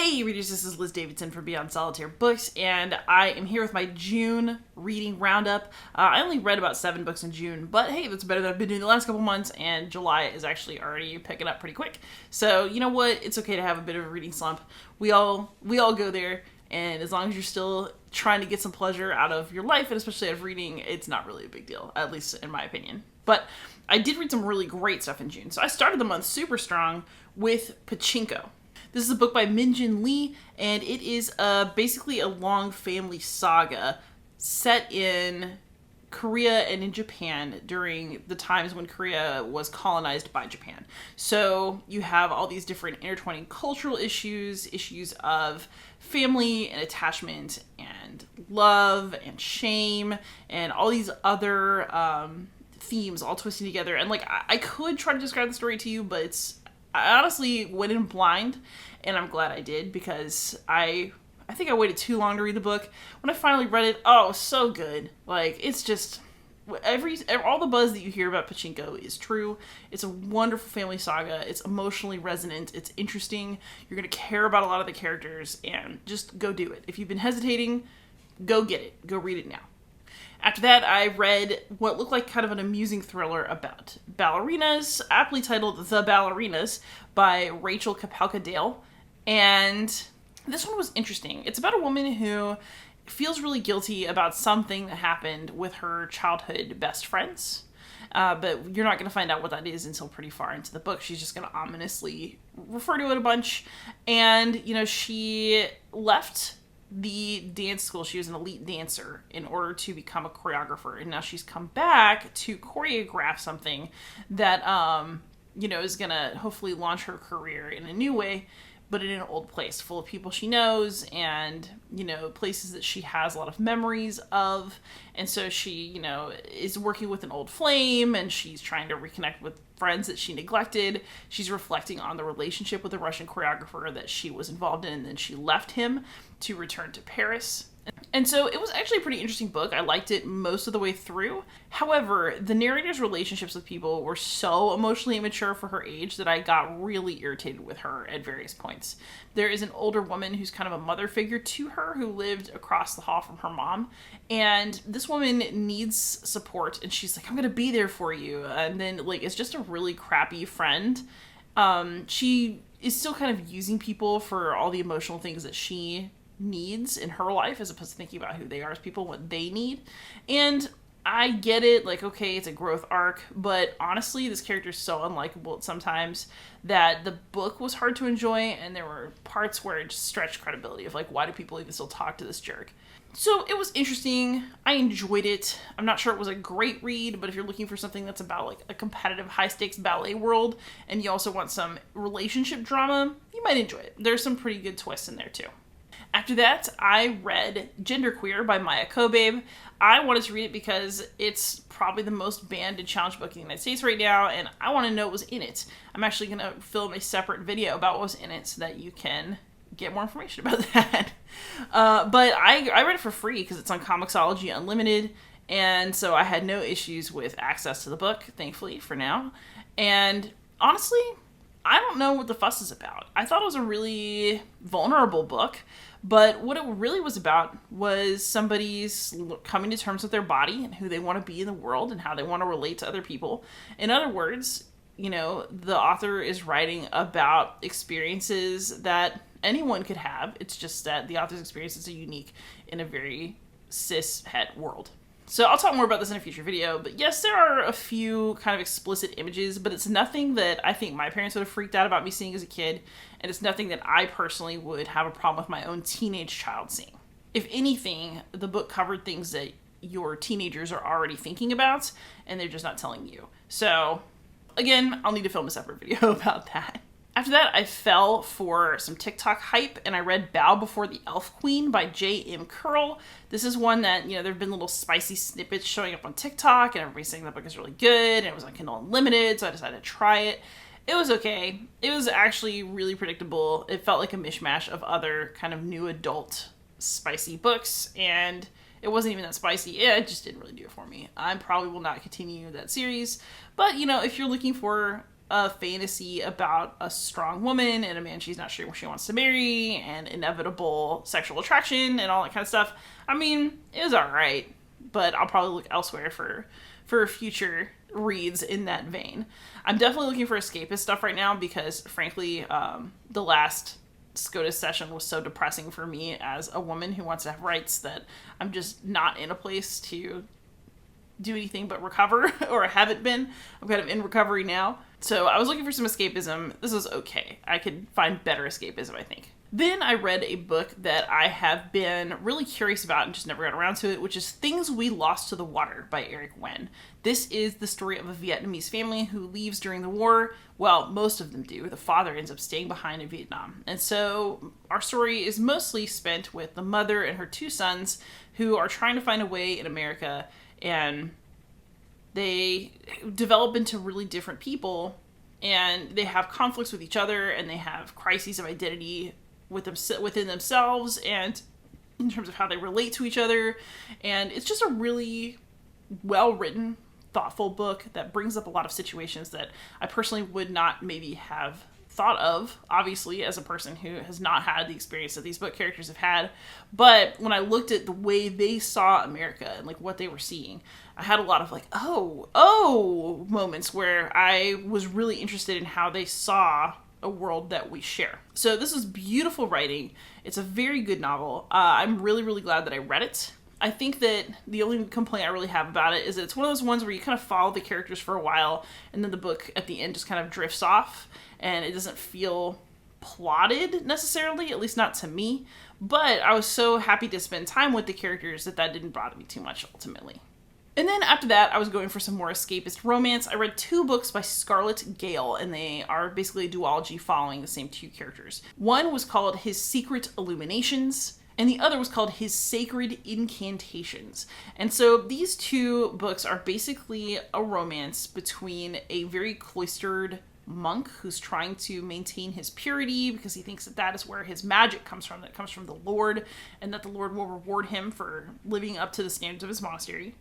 Hey readers, this is Liz Davidson from Beyond Solitaire Books, and I am here with my June reading roundup. I only read about 7 books in June, but hey, that's better than I've been doing the last couple months, and July is actually already picking up pretty quick. So, you know what? It's okay to have a bit of a reading slump. We all go there, and as long as you're still trying to get some pleasure out of your life, and especially out of reading, it's not really a big deal, at least in my opinion. But I did read some really great stuff in June. So I started the month super strong with Pachinko. This is a book by Min-Jin Lee, and it is basically a long family saga set in Korea and in Japan during the times when Korea was colonized by Japan. So you have all these different intertwining cultural issues of family and attachment and love and shame and all these other themes all twisting together. And I could try to describe the story to you, but I honestly went in blind, and I'm glad I did, because I think I waited too long to read the book. When I finally read it, oh, so good. It's just, all the buzz that you hear about Pachinko is true. It's a wonderful family saga. It's emotionally resonant. It's interesting. You're going to care about a lot of the characters, and just go do it. If you've been hesitating, go get it. Go read it now. After that, I read what looked like kind of an amusing thriller about ballerinas, aptly titled The Ballerinas, by Rachel Kapelke-Dale. And this one was interesting. It's about a woman who feels really guilty about something that happened with her childhood best friends. But you're not going to find out what that is until pretty far into the book. She's just going to ominously refer to it a bunch. And, she left the dance school. She was an elite dancer in order to become a choreographer, and now she's come back to choreograph something that is gonna hopefully launch her career in a new way, but in an old place full of people she knows, and places that she has a lot of memories of. And so she is working with an old flame, and she's trying to reconnect with friends that she neglected. She's reflecting on the relationship with the Russian choreographer that she was involved in, and then she left him to return to Paris. And so it was actually a pretty interesting book. I liked it most of the way through. However, the narrator's relationships with people were so emotionally immature for her age that I got really irritated with her at various points. There is an older woman who's kind of a mother figure to her who lived across the hall from her mom. And this woman needs support, and she's like, I'm going to be there for you. And then it's just a really crappy friend. She is still kind of using people for all the emotional things that she needs in her life, as opposed to thinking about who they are as people, what they need. And I get it, okay, it's a growth arc, but honestly, this character is so unlikable sometimes that the book was hard to enjoy, and there were parts where it just stretched credibility of why do people even still talk to this jerk? So it was interesting. I enjoyed it. I'm not sure it was a great read, but if you're looking for something that's about a competitive high-stakes ballet world, and you also want some relationship drama, you might enjoy it. There's some pretty good twists in there too. After that, I read Genderqueer by Maia. I wanted to read it because it's probably the most banned and challenged book in the United States right now, and I want to know what was in it. I'm actually going to film a separate video about what was in it so that you can get more information about that. But I read it for free because it's on Comixology Unlimited, and so I had no issues with access to the book, thankfully, for now. And honestly, I don't know what the fuss is about. I thought it was a really vulnerable book, but what it really was about was somebody's coming to terms with their body and who they want to be in the world and how they want to relate to other people. In other words, the author is writing about experiences that anyone could have. It's just that the author's experiences are unique in a very cis-het world. So I'll talk more about this in a future video, but yes, there are a few kind of explicit images, but it's nothing that I think my parents would have freaked out about me seeing as a kid, and it's nothing that I personally would have a problem with my own teenage child seeing. If anything, the book covered things that your teenagers are already thinking about, and they're just not telling you. So, again, I'll need to film a separate video about that. After that, I fell for some TikTok hype, and I read Bow Before the Elf Queen by J.M. Kearl. This is one that, there have been little spicy snippets showing up on TikTok, and everybody's saying the book is really good, and it was on Kindle Unlimited, so I decided to try it. It was okay. It was actually really predictable. It felt like a mishmash of other kind of new adult spicy books, and it wasn't even that spicy. It just didn't really do it for me. I probably will not continue that series, but, if you're looking for a fantasy about a strong woman and a man she's not sure she wants to marry and inevitable sexual attraction and all that kind of stuff. I mean, it was alright, but I'll probably look elsewhere for future reads in that vein. I'm definitely looking for escapist stuff right now because, frankly, the last SCOTUS session was so depressing for me as a woman who wants to have rights that I'm just not in a place to do anything but recover, or haven't been. I'm kind of in recovery now. So I was looking for some escapism. This was okay. I could find better escapism, I think. Then I read a book that I have been really curious about and just never got around to it, which is Things We Lost to the Water by Eric Nguyen. This is the story of a Vietnamese family who leaves during the war. Well, most of them do. The father ends up staying behind in Vietnam. And so our story is mostly spent with the mother and her 2 sons who are trying to find a way in America, and they develop into really different people, and they have conflicts with each other, and they have crises of identity within themselves and in terms of how they relate to each other. And it's just a really well-written, thoughtful book that brings up a lot of situations that I personally would not maybe have thought of, obviously, as a person who has not had the experience that these book characters have had. But when I looked at the way they saw America and like what they were seeing, I had a lot of like, oh moments where I was really interested in how they saw a world that we share. So this is beautiful writing. It's a very good novel. I'm really, really glad that I read it. I think that the only complaint I really have about it is that it's one of those ones where you kind of follow the characters for a while, and then the book at the end just kind of drifts off, and it doesn't feel plotted necessarily, at least not to me. But I was so happy to spend time with the characters that didn't bother me too much ultimately. And then after that, I was going for some more escapist romance. I read 2 books by Scarlett, Gale, and they are basically a duology following the same 2 characters. One was called His Secret Illuminations, and the other was called His Sacred Incantations. And so these 2 books are basically a romance between a very cloistered monk who's trying to maintain his purity because he thinks that is where his magic comes from, that comes from the Lord, and that the Lord will reward him for living up to the standards of his monastery.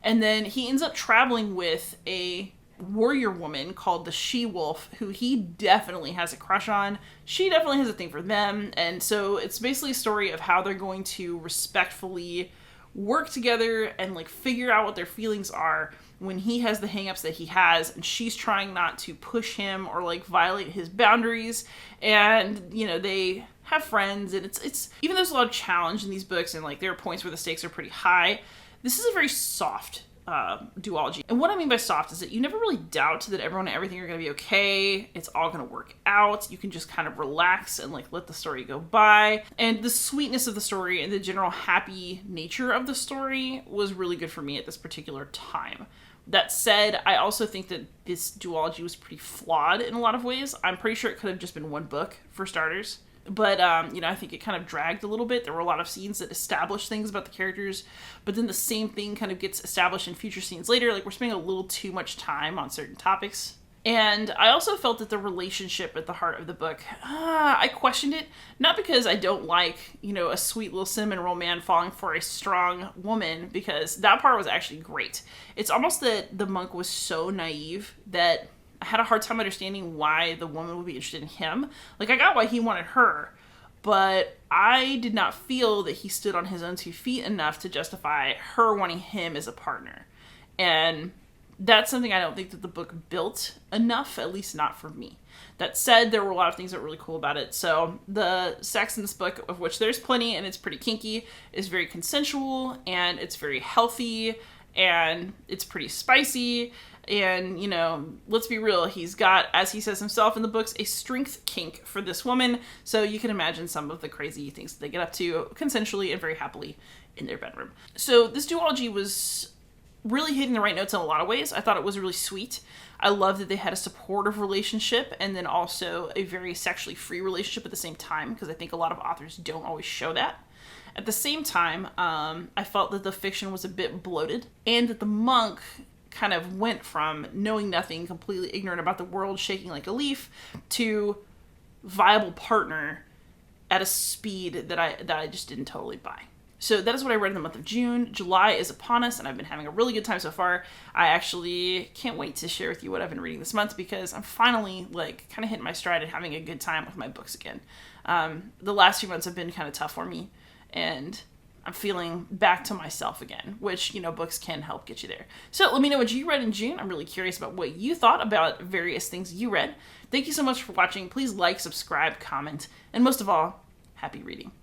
And then he ends up traveling with a warrior woman called the She-Wolf, who he definitely has a crush on. She definitely has a thing for them. And so it's basically a story of how they're going to respectfully work together and like figure out what their feelings are when he has the hangups that he has, and she's trying not to push him or like violate his boundaries. And you know, they have friends, and it's even though there's a lot of challenge in these books and like there are points where the stakes are pretty high, this is a very soft duology. And what I mean by soft is that you never really doubt that everyone and everything are going to be okay. It's all going to work out. You can just kind of relax and like let the story go by. And the sweetness of the story and the general happy nature of the story was really good for me at this particular time. That said, I also think that this duology was pretty flawed in a lot of ways. I'm pretty sure it could have just been one book, for starters. But, I think it kind of dragged a little bit. There were a lot of scenes that established things about the characters, but then the same thing kind of gets established in future scenes later. Like, we're spending a little too much time on certain topics. And I also felt that the relationship at the heart of the book, I questioned it. Not because I don't like, a sweet little cinnamon roll man falling for a strong woman, because that part was actually great. It's almost that the monk was so naive that I had a hard time understanding why the woman would be interested in him. Like, I got why he wanted her, but I did not feel that he stood on his own 2 feet enough to justify her wanting him as a partner. And that's something I don't think that the book built enough, at least not for me. That said, there were a lot of things that were really cool about it. So the sex in this book, of which there's plenty and it's pretty kinky, is very consensual, and it's very healthy, and it's pretty spicy. And, let's be real, he's got, as he says himself in the books, a strength kink for this woman. So you can imagine some of the crazy things that they get up to consensually and very happily in their bedroom. So this duology was really hitting the right notes in a lot of ways. I thought it was really sweet. I love that they had a supportive relationship and then also a very sexually free relationship at the same time, because I think a lot of authors don't always show that. At the same time, I felt that the fiction was a bit bloated, and that the monk kind of went from knowing nothing, completely ignorant about the world, shaking like a leaf, to viable partner at a speed that I just didn't totally buy. So that is what I read in the month of June. July is upon us, and I've been having a really good time so far. I actually can't wait to share with you what I've been reading this month, because I'm finally, like, kind of hitting my stride and having a good time with my books again. The last few months have been kind of tough for me, and I'm feeling back to myself again, which, you know, books can help get you there. So let me know what you read in June. I'm really curious about what you thought about various things you read. Thank you so much for watching. Please like, subscribe, comment, and most of all, happy reading.